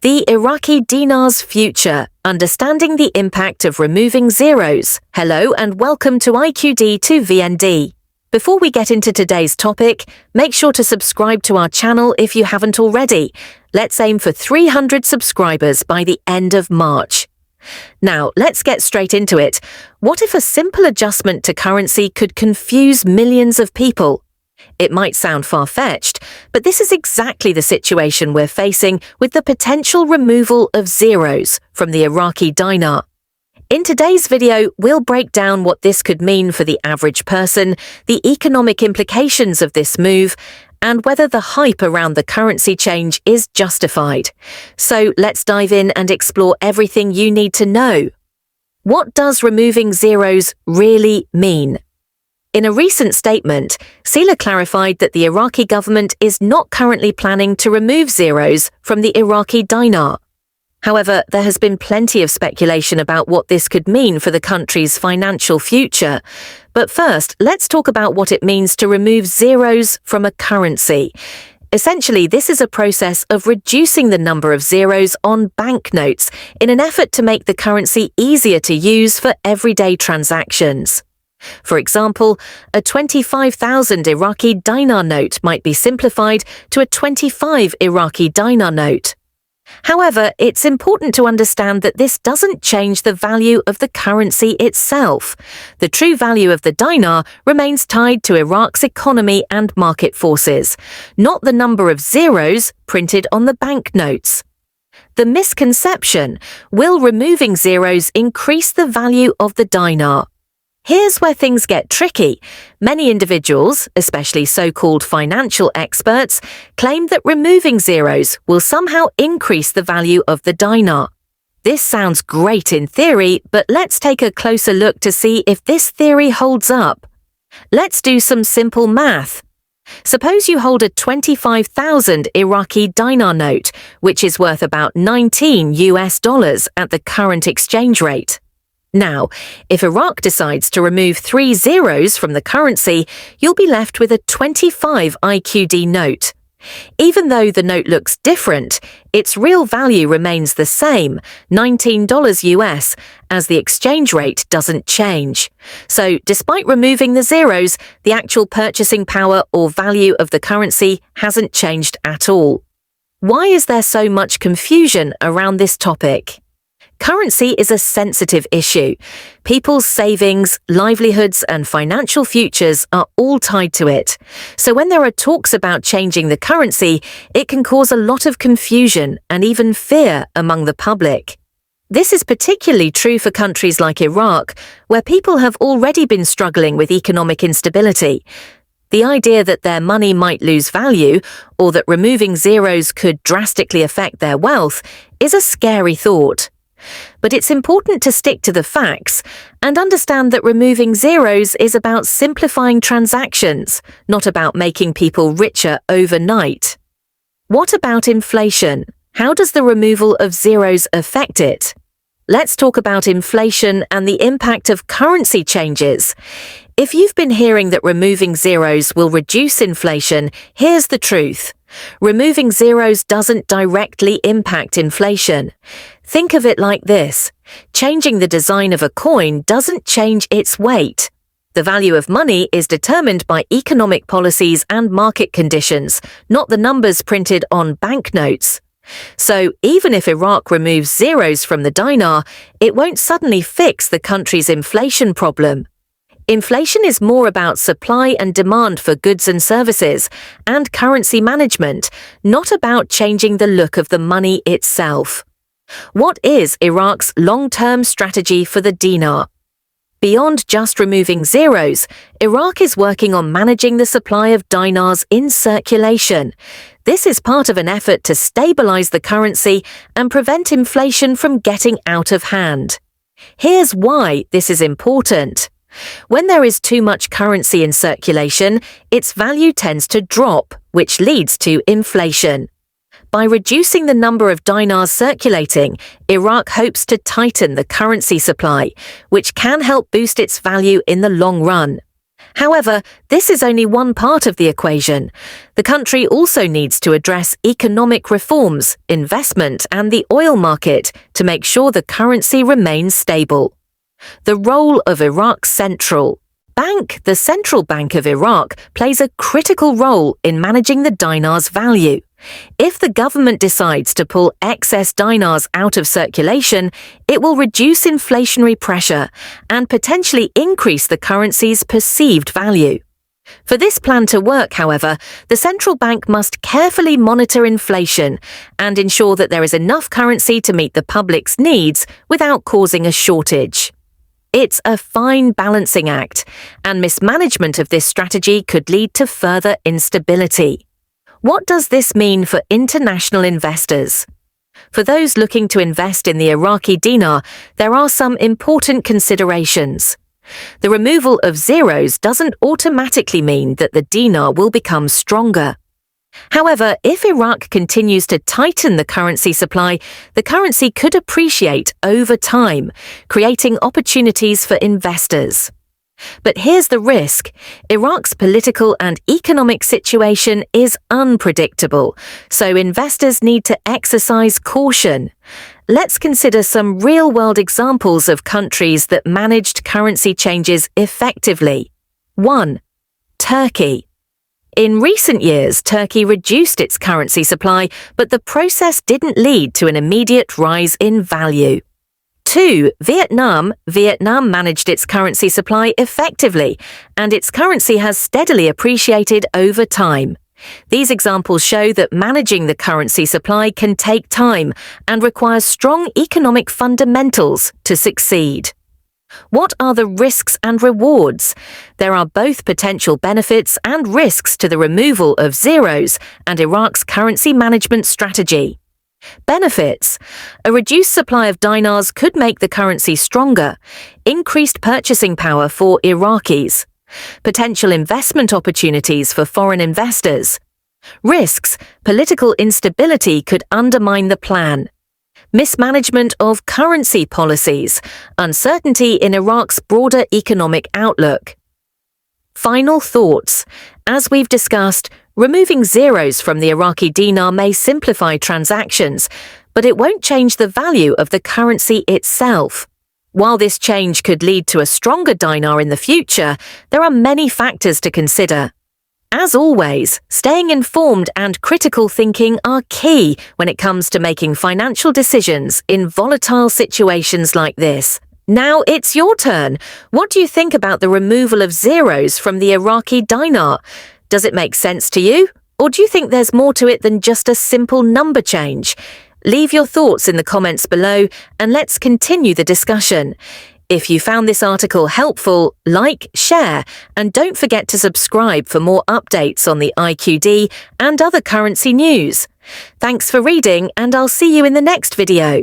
The Iraqi Dinar's future, understanding the impact of removing zeros. Hello and welcome to IQD to VND. Before we get into today's topic, make sure to subscribe to our channel if you haven't already. Let's aim for 300 subscribers by the end of March. Now, let's get straight into it. What if a simple adjustment to currency could confuse millions of people? It might sound far-fetched, but this is exactly the situation we're facing with the potential removal of zeros from the Iraqi dinar. In today's video, we'll break down what this could mean for the average person, the economic implications of this move, and whether the hype around the currency change is justified. So let's dive in and explore everything you need to know. What does removing zeros really mean? In a recent statement, Sila clarified that the Iraqi government is not currently planning to remove zeros from the Iraqi dinar. However, there has been plenty of speculation about what this could mean for the country's financial future. But first, let's talk about what it means to remove zeros from a currency. Essentially, this is a process of reducing the number of zeros on banknotes in an effort to make the currency easier to use for everyday transactions. For example, a 25,000 Iraqi dinar note might be simplified to a 25 Iraqi dinar note. However, it's important to understand that this doesn't change the value of the currency itself. The true value of the dinar remains tied to Iraq's economy and market forces, not the number of zeros printed on the banknotes. The misconception: will removing zeros increase the value of the dinar? Here's where things get tricky. Many individuals, especially so-called financial experts, claim that removing zeros will somehow increase the value of the dinar. This sounds great in theory, but let's take a closer look to see if this theory holds up. Let's do some simple math. Suppose you hold a 25,000 Iraqi dinar note, which is worth about $19 at the current exchange rate. Now, if Iraq decides to remove 3 zeros from the currency, you'll be left with a 25 IQD note. Even though the note looks different, its real value remains the same, $19 US, as the exchange rate doesn't change. So, despite removing the zeros, the actual purchasing power or value of the currency hasn't changed at all. Why is there so much confusion around this topic? Currency is a sensitive issue. People's savings, livelihoods, and financial futures are all tied to it. So when there are talks about changing the currency, it can cause a lot of confusion and even fear among the public. This is particularly true for countries like Iraq, where people have already been struggling with economic instability. The idea that their money might lose value, or that removing zeros could drastically affect their wealth, is a scary thought. But it's important to stick to the facts and understand that removing zeros is about simplifying transactions, not about making people richer overnight. What about inflation? How does the removal of zeros affect it? Let's talk about inflation and the impact of currency changes. If you've been hearing that removing zeros will reduce inflation, here's the truth. Removing zeros doesn't directly impact inflation. Think of it like this: changing the design of a coin doesn't change its weight. The value of money is determined by economic policies and market conditions, not the numbers printed on banknotes. So, even if Iraq removes zeros from the dinar, it won't suddenly fix the country's inflation problem. Inflation is more about supply and demand for goods and services and currency management, not about changing the look of the money itself. What is Iraq's long-term strategy for the dinar? Beyond just removing zeros, Iraq is working on managing the supply of dinars in circulation. This is part of an effort to stabilize the currency and prevent inflation from getting out of hand. Here's why this is important. When there is too much currency in circulation, its value tends to drop, which leads to inflation. By reducing the number of dinars circulating, Iraq hopes to tighten the currency supply, which can help boost its value in the long run. However, this is only one part of the equation. The country also needs to address economic reforms, investment, and the oil market to make sure the currency remains stable. The role of Iraq's central bank. The Central Bank of Iraq plays a critical role in managing the dinar's value. If the government decides to pull excess dinars out of circulation, it will reduce inflationary pressure and potentially increase the currency's perceived value. For this plan to work, however, the central bank must carefully monitor inflation and ensure that there is enough currency to meet the public's needs without causing a shortage. It's a fine balancing act, and mismanagement of this strategy could lead to further instability. What does this mean for international investors? For those looking to invest in the Iraqi dinar, there are some important considerations. The removal of zeros doesn't automatically mean that the dinar will become stronger. However, if Iraq continues to tighten the currency supply, the currency could appreciate over time, creating opportunities for investors. But here's the risk. Iraq's political and economic situation is unpredictable, so investors need to exercise caution. Let's consider some real-world examples of countries that managed currency changes effectively. 1. Turkey. In recent years, Turkey reduced its currency supply, but the process didn't lead to an immediate rise in value. 2. Vietnam. Vietnam managed its currency supply effectively, and its currency has steadily appreciated over time. These examples show that managing the currency supply can take time and requires strong economic fundamentals to succeed. What are the risks and rewards? There are both potential benefits and risks to the removal of zeros and Iraq's currency management strategy. Benefits. A reduced supply of dinars could make the currency stronger, increased purchasing power for Iraqis, potential investment opportunities for foreign investors. Risks. Political instability could undermine the plan. Mismanagement of currency policies, uncertainty in Iraq's broader economic outlook. Final thoughts. As we've discussed, removing zeros from the Iraqi dinar may simplify transactions, but it won't change the value of the currency itself. While this change could lead to a stronger dinar in the future, there are many factors to consider. As always, staying informed and critical thinking are key when it comes to making financial decisions in volatile situations like this. Now it's your turn. What do you think about the removal of zeros from the Iraqi dinar? Does it make sense to you? Or do you think there's more to it than just a simple number change? Leave your thoughts in the comments below and let's continue the discussion. If you found this article helpful, like, share, and don't forget to subscribe for more updates on the IQD and other currency news. Thanks for reading, and I'll see you in the next video.